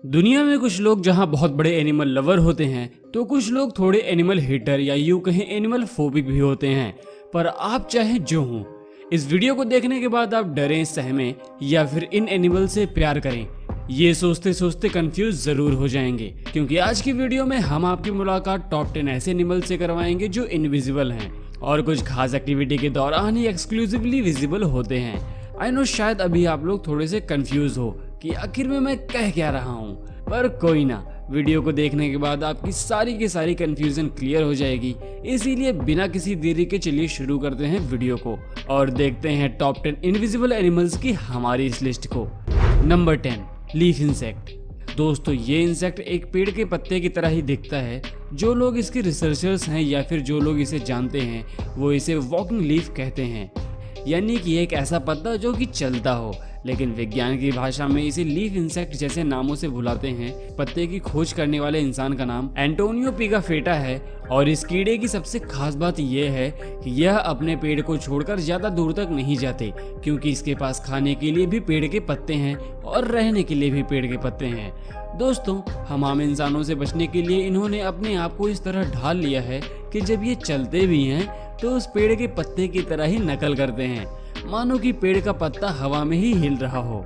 दुनिया में कुछ लोग जहां बहुत बड़े एनिमल लवर होते हैं तो कुछ लोग थोड़े एनिमल हेटर या यूं कहें एनिमल फोबिक भी होते हैं। पर आप चाहे जो हों, इस वीडियो को देखने के बाद आप डरें, सहमें या फिर इन एनिमल से प्यार करें, ये सोचते सोचते कंफ्यूज जरूर हो जाएंगे। क्योंकि आज की वीडियो में हम आपकी मुलाकात टॉप 10 ऐसे एनिमल से करवाएंगे जो इनविजिबल हैं और कुछ खास एक्टिविटी के दौरान ही एक्सक्लूसिवली विजिबल होते हैं। आई नो शायद अभी आप लोग थोड़े से कंफ्यूज हो कि आखिर में मैं कह क्या रहा हूँ, पर कोई ना, वीडियो को देखने के बाद आपकी सारी की सारी कंफ्यूजन क्लियर हो जाएगी। इसीलिए बिना किसी देरी के चलिए शुरू करते हैं वीडियो को और देखते हैं टॉप 10 इनविजिबल एनिमल्स की हमारी इस लिस्ट को। Number 10, leaf insect. दोस्तों, ये इंसेक्ट एक पेड़ के पत्ते की तरह ही दिखता है। जो लोग इसके रिसर्चर्स हैं या फिर जो लोग इसे जानते हैं वो इसे वॉकिंग लीफ कहते हैं, यानी कि एक ऐसा पत्ता जो कि चलता हो। लेकिन विज्ञान की भाषा में इसे लीफ इंसेक्ट जैसे नामों से बुलाते हैं। पत्ते की खोज करने वाले इंसान का नाम एंटोनियो पिगाफेटा है और इस कीड़े की सबसे खास बात यह है कि यह अपने पेड़ को छोड़कर ज्यादा दूर तक नहीं जाते, क्योंकि इसके पास खाने के लिए भी पेड़ के पत्ते हैं और रहने के लिए भी पेड़ के पत्ते हैं। दोस्तों, हम आम इंसानों से बचने के लिए इन्होंने अपने आप को इस तरह ढाल लिया है कि जब ये चलते भी हैं तो उस पेड़ के पत्ते की तरह ही नकल करते हैं, मानो कि पेड़ का पत्ता हवा में ही हिल रहा हो।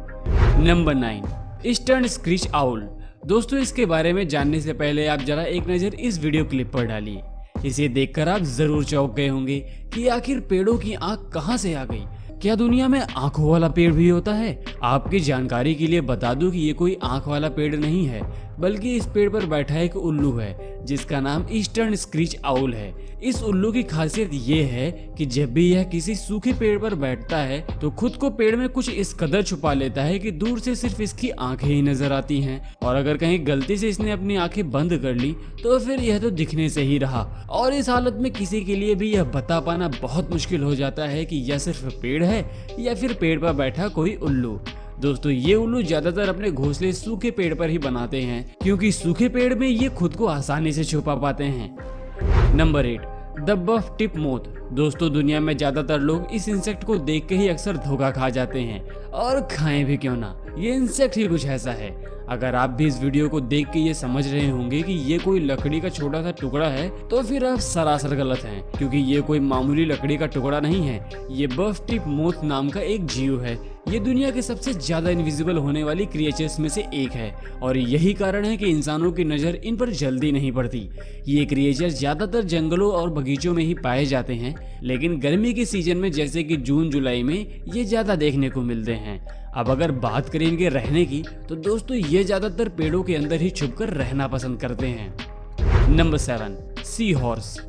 Number 9, eastern screech owl. दोस्तों, इसके बारे में जानने से पहले आप जरा एक नज़र इस वीडियो क्लिप पर डालिए। इसे देखकर आप जरूर चौंक गए होंगे कि आखिर पेड़ों की आंख कहां से आ गई। क्या दुनिया में आंखों वाला पेड़ भी होता है? आपकी जानकारी के लिए बता दूं कि ये कोई आंख वाला पेड़ नहीं है, बल्कि इस पेड़ पर बैठा एक उल्लू है जिसका नाम ईस्टर्न स्क्रीच आउल है। इस उल्लू की खासियत ये है कि जब भी यह किसी सूखे पेड़ पर बैठता है तो खुद को पेड़ में कुछ इस कदर छुपा लेता है कि दूर से सिर्फ इसकी आंखें ही नजर आती हैं, और अगर कहीं गलती से इसने अपनी आंखें बंद कर ली तो फिर यह तो दिखने से ही रहा। और इस हालत में किसी के लिए भी यह बता पाना बहुत मुश्किल हो जाता है कि यह सिर्फ पेड़ है या फिर पेड़ पर बैठा कोई उल्लू। दोस्तों, ये उल्लू ज्यादातर अपने घोंसले सूखे पेड़ पर ही बनाते हैं, क्योंकि सूखे पेड़ में ये खुद को आसानी से छुपा पाते हैं। Number 8, the buff tip moth. दोस्तों, दुनिया में ज्यादातर लोग इस इंसेक्ट को देख के ही अक्सर धोखा खा जाते हैं, और खाएं भी क्यों ना। ये इंसेक्ट ही कुछ ऐसा है। अगर आप भी इस वीडियो को देख के ये समझ रहे होंगे कि ये कोई लकड़ी का छोटा सा टुकड़ा है तो फिर आप सरासर गलत हैं, क्योंकि ये कोई मामूली लकड़ी का टुकड़ा नहीं है। ये बफ टिप मोथ नाम का एक जीव है। ये दुनिया के सबसे ज्यादा इनविजिबल होने वाली क्रिएचर्स में से एक है, और यही कारण है कि इंसानों की नजर इन पर जल्दी नहीं पड़ती। ये क्रिएचर ज्यादातर जंगलों और बगीचों में ही पाए जाते हैं, लेकिन गर्मी के सीजन में जैसे कि जून जुलाई में ये ज्यादा देखने को मिलते हैं। अब अगर बात करें इनके रहने की, तो दोस्तों ये ज्यादातर पेड़ों के अंदर ही छुपकर रहना पसंद करते हैं। Number 7, sea horse.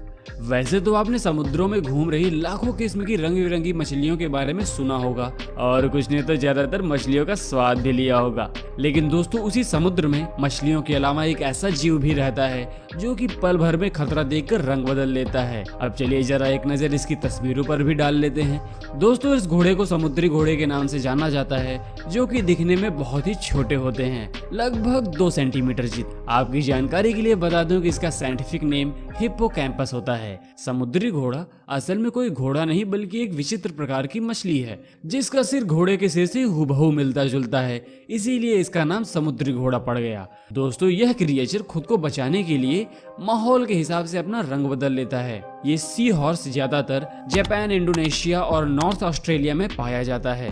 वैसे तो आपने समुद्रों में घूम रही लाखों किस्म की रंग बिरंगी मछलियों के बारे में सुना होगा, और कुछ ने तो ज्यादातर मछलियों का स्वाद भी लिया होगा। लेकिन दोस्तों, उसी समुद्र में मछलियों के अलावा एक ऐसा जीव भी रहता है जो कि पल भर में खतरा देखकर रंग बदल लेता है। अब चलिए जरा एक नजर इसकी तस्वीरों पर भी डाल लेते हैं। दोस्तों, इस घोड़े को समुद्री घोड़े के नाम से जाना जाता है, जो कि दिखने में बहुत ही छोटे होते हैं, लगभग 2 सेंटीमीटर जितना। आपकी जानकारी के लिए बता दूं कि इसका साइंटिफिक नेम हिप्पोकैम्पस होता है। समुद्री घोड़ा असल में कोई घोड़ा नहीं, बल्कि एक विचित्र प्रकार की मछली है जिसका सिर घोड़े के सिर से हुबहू मिलता जुलता है, इसीलिए इसका नाम समुद्री घोड़ा पड़ गया। दोस्तों, यह क्रिएचर खुद को बचाने के लिए माहौल के हिसाब से अपना रंग बदल लेता है। ये सी हॉर्स ज्यादातर जापान, इंडोनेशिया और नॉर्थ ऑस्ट्रेलिया में पाया जाता है।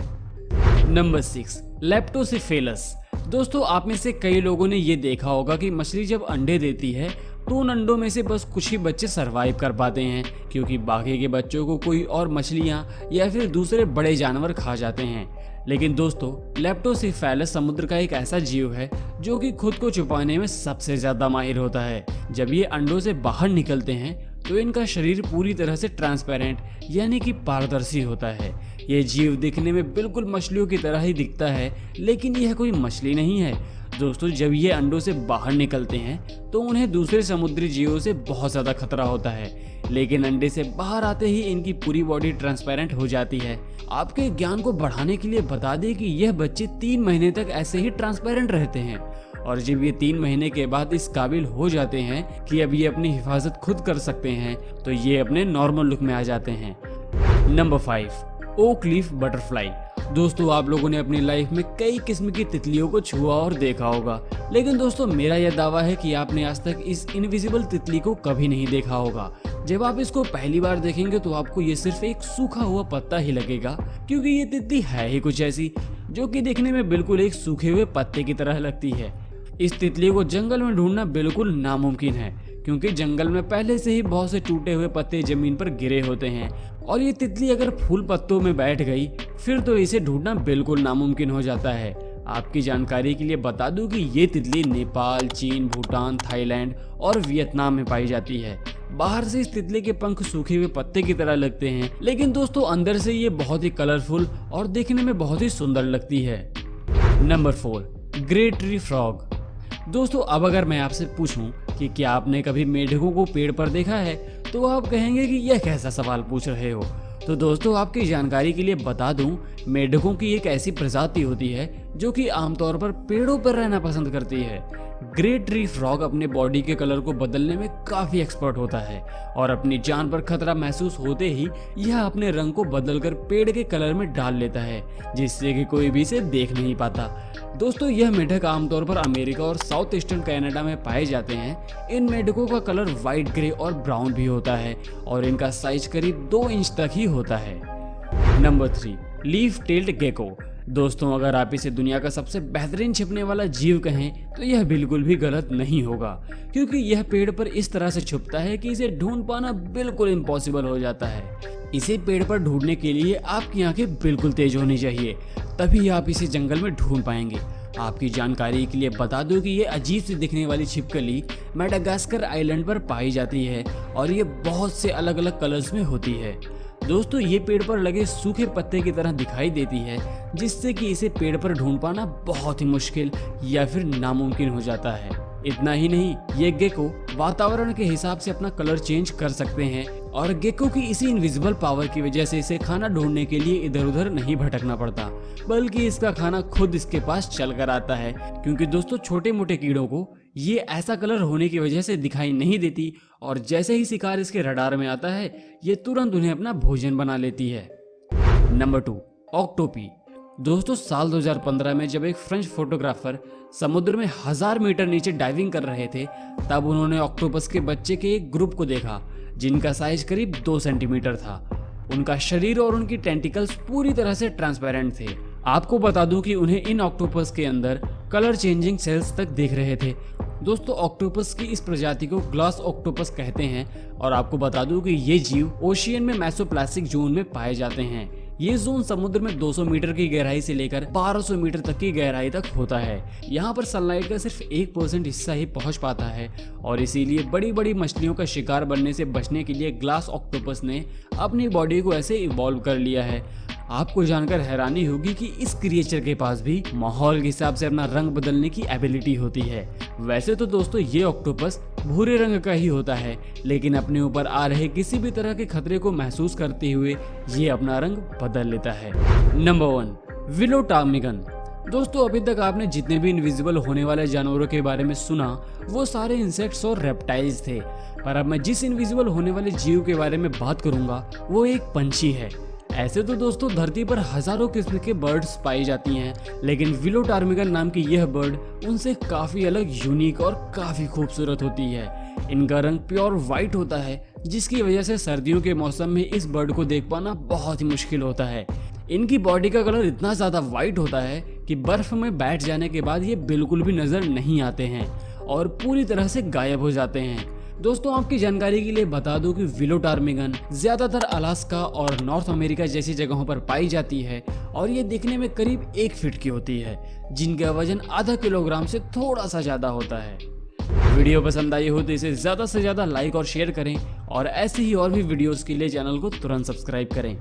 नंबर 6, लेप्टोसिफेलस। दोस्तों, आप में से कई लोगों ने ये देखा होगा कि मछली जब अंडे देती है तो उन अंडों में से बस कुछ ही बच्चे सरवाइव कर पाते हैं, क्योंकि बाकी के बच्चों को कोई और मछलियां या फिर दूसरे बड़े जानवर खा जाते हैं। लेकिन दोस्तों, लेप्टोसिफेलस समुद्र का एक ऐसा जीव है जो कि खुद को छुपाने में सबसे ज्यादा माहिर होता है। जब ये अंडों से बाहर निकलते हैं तो इनका शरीर पूरी तरह से ट्रांसपेरेंट यानी कि पारदर्शी होता है। ये जीव दिखने में बिल्कुल मछलियों की तरह ही दिखता है, लेकिन यह कोई मछली नहीं है। दोस्तों, जब ये अंडों से बाहर निकलते हैं तो उन्हें दूसरे समुद्री जीवों से बहुत ज्यादा खतरा होता है, लेकिन अंडे से बाहर आते ही इनकी पूरी बॉडी ट्रांसपेरेंट हो जाती है। आपके ज्ञान को बढ़ाने के लिए बता दें कि यह बच्चे 3 महीने तक ऐसे ही ट्रांसपेरेंट रहते हैं, और जब ये 3 महीने के बाद इस काबिल हो जाते हैं कि अब ये अपनी हिफाजत खुद कर सकते हैं, तो ये अपने नॉर्मल लुक में आ जाते हैं। Number 5, oak leaf butterfly. दोस्तों आप लोगों ने अपनी लाइफ में कई किस्म की तितलियों को छुआ और देखा होगा, लेकिन दोस्तों मेरा यह दावा है कि आपने आज तक इस इनविजिबल तितली को कभी नहीं देखा होगा। जब आप इसको पहली बार देखेंगे तो आपको ये सिर्फ एक सूखा हुआ पत्ता ही लगेगा, क्योंकि ये तितली है ही कुछ ऐसी जो कि दिखने में बिल्कुल एक सूखे हुए पत्ते की तरह लगती है। इस तितली को जंगल में ढूंढना बिल्कुल नामुमकिन है, क्योंकि जंगल में पहले से ही बहुत से टूटे हुए पत्ते जमीन पर गिरे होते हैं और ये तितली अगर फूल पत्तों में बैठ गई फिर तो इसे ढूंढना बिल्कुल नामुमकिन हो जाता है। आपकी जानकारी के लिए बता दूं कि ये तितली नेपाल, चीन, भूटान, थाईलैंड और वियतनाम में पाई जाती है। बाहर से इस तितली के पंख सूखे हुए पत्ते की तरह लगते हैं, लेकिन दोस्तों अंदर से ये बहुत ही कलरफुल और दिखने में बहुत ही सुंदर लगती है। Number 4, great tree frog. दोस्तों अब अगर मैं आपसे पूछूं कि क्या आपने कभी मेढकों को पेड़ पर देखा है, तो आप कहेंगे कि यह कैसा सवाल पूछ रहे हो। तो दोस्तों आपकी जानकारी के लिए बता दूं, मेढकों की एक ऐसी प्रजाति होती है जो कि आमतौर पर पेड़ों पर रहना पसंद करती है। ग्रेट ट्री फ्रॉग अपने बॉडी के कलर को बदलने में काफी एक्सपर्ट होता है और अपनी जान पर खतरा महसूस होते ही यह अपने रंग को बदलकर पेड़ के कलर में डाल लेता है, जिससे कि कोई भी इसे देख नहीं पाता। दोस्तों यह मेढक आमतौर पर अमेरिका और साउथ ईस्टर्न कनाडा में पाए जाते हैं। इन मेढकों का कलर व्हाइट, ग्रे और ब्राउन भी होता है और इनका साइज करीब 2 इंच तक ही होता है। Number 3, leaf tailed gecko. दोस्तों अगर आप इसे दुनिया का सबसे बेहतरीन छिपने वाला जीव कहें तो यह बिल्कुल भी गलत नहीं होगा, क्योंकि यह पेड़ पर इस तरह से छुपता है कि इसे ढूंढ पाना बिल्कुल इम्पॉसिबल हो जाता है। इसे पेड़ पर ढूंढने के लिए आपकी आंखें बिल्कुल तेज होनी चाहिए, तभी आप इसे जंगल में ढूंढ पाएंगे। आपकी जानकारी के लिए बता दूं कि ये अजीब सी दिखने वाली छिपकली मेडागास्कर आइलैंड पर पाई जाती है और ये बहुत से अलग अलग कलर्स में होती है। दोस्तों ये पेड़ पर लगे सूखे पत्ते की तरह दिखाई देती है, जिससे कि इसे पेड़ पर ढूंढ पाना बहुत ही मुश्किल या फिर नामुमकिन हो जाता है। इतना ही नहीं, ये गेको वातावरण के हिसाब से अपना कलर चेंज कर सकते हैं और गेको की इसी इनविजिबल पावर की वजह से इसे खाना ढूंढने के लिए इधर उधर नहीं भटकना पड़ता, बल्कि इसका खाना खुद इसके पास चल कर आता है। क्योंकि दोस्तों छोटे मोटे कीड़ों को ये ऐसा कलर होने की वजह से दिखाई नहीं देती और जैसे ही शिकार इसके रडार में आता है ये तुरंत उन्हें अपना भोजन बना लेती है। नंबर 2, ऑक्टोपी। दोस्तों साल 2015 में जब एक फ्रेंच फोटोग्राफर समुद्र में 1000 मीटर नीचे डाइविंग कर रहे थे, तब उन्होंने ऑक्टोपस के बच्चे के एक ग्रुप को देखा जिनका साइज करीब 2 सेंटीमीटर था। उनका शरीर और उनकी टेंटिकल्स पूरी तरह से ट्रांसपेरेंट थे। आपको बता दूं कि उन्हें इन ऑक्टोपस के अंदर कलर चेंजिंग सेल्स तक दिख रहे थे। दोस्तों ऑक्टोपस की इस प्रजाति को ग्लास ऑक्टोपस कहते हैं और आपको बता दूं कि ये जीव ओशियन में मेसोप्लास्टिक जोन में पाए जाते हैं। ये जोन समुद्र में 200 मीटर की गहराई से लेकर 1200 मीटर तक की गहराई तक होता है। यहाँ पर सनलाइट का सिर्फ 1% हिस्सा ही पहुँच पाता है और इसीलिए बड़ी बड़ी मछलियों का शिकार बनने से बचने के लिए ग्लास ऑक्टोपस ने अपनी बॉडी को ऐसे इवॉल्व कर लिया है। आपको जानकर हैरानी होगी कि इस क्रिएचर के पास भी माहौल के हिसाब से अपना रंग बदलने की एबिलिटी होती है। वैसे तो दोस्तों ये ऑक्टोपस भूरे रंग का ही होता है, लेकिन अपने ऊपर आ रहे किसी भी तरह के खतरे को महसूस करते हुए ये अपना रंग बदल लेता है। Number 1, willow ptarmigan. दोस्तों अभी तक आपने जितने भी इनविजिबल होने वाले जानवरों के बारे में सुना वो सारे इंसेक्ट्स और रेप्टाइल्स थे, पर अब मैं जिस इनविजिबल होने वाले जीव के बारे में बात करूंगा वो एक पंछी है। ऐसे तो दोस्तों धरती पर हजारों किस्म के बर्ड्स पाई जाती हैं, लेकिन विलो टार्मिगन नाम की यह बर्ड उनसे काफी अलग, यूनिक और काफी खूबसूरत होती है। इनका रंग प्योर व्हाइट होता है, जिसकी वजह से सर्दियों के मौसम में इस बर्ड को देख पाना बहुत ही मुश्किल होता है। इनकी बॉडी का कलर इतना ज्यादा व्हाइट होता है कि बर्फ में बैठ जाने के बाद ये बिल्कुल भी नजर नहीं आते हैं और पूरी तरह से गायब हो जाते हैं। दोस्तों आपकी जानकारी के लिए बता दूं कि विलो टार्मिगन ज्यादातर अलास्का और नॉर्थ अमेरिका जैसी जगहों पर पाई जाती है और ये दिखने में करीब 1 फीट की होती है, जिनका वजन आधा किलोग्राम से थोड़ा सा ज्यादा होता है। वीडियो पसंद आई हो तो इसे ज्यादा से ज्यादा लाइक और शेयर करें और ऐसे ही और भी वीडियोस के लिए चैनल को तुरंत सब्सक्राइब करें।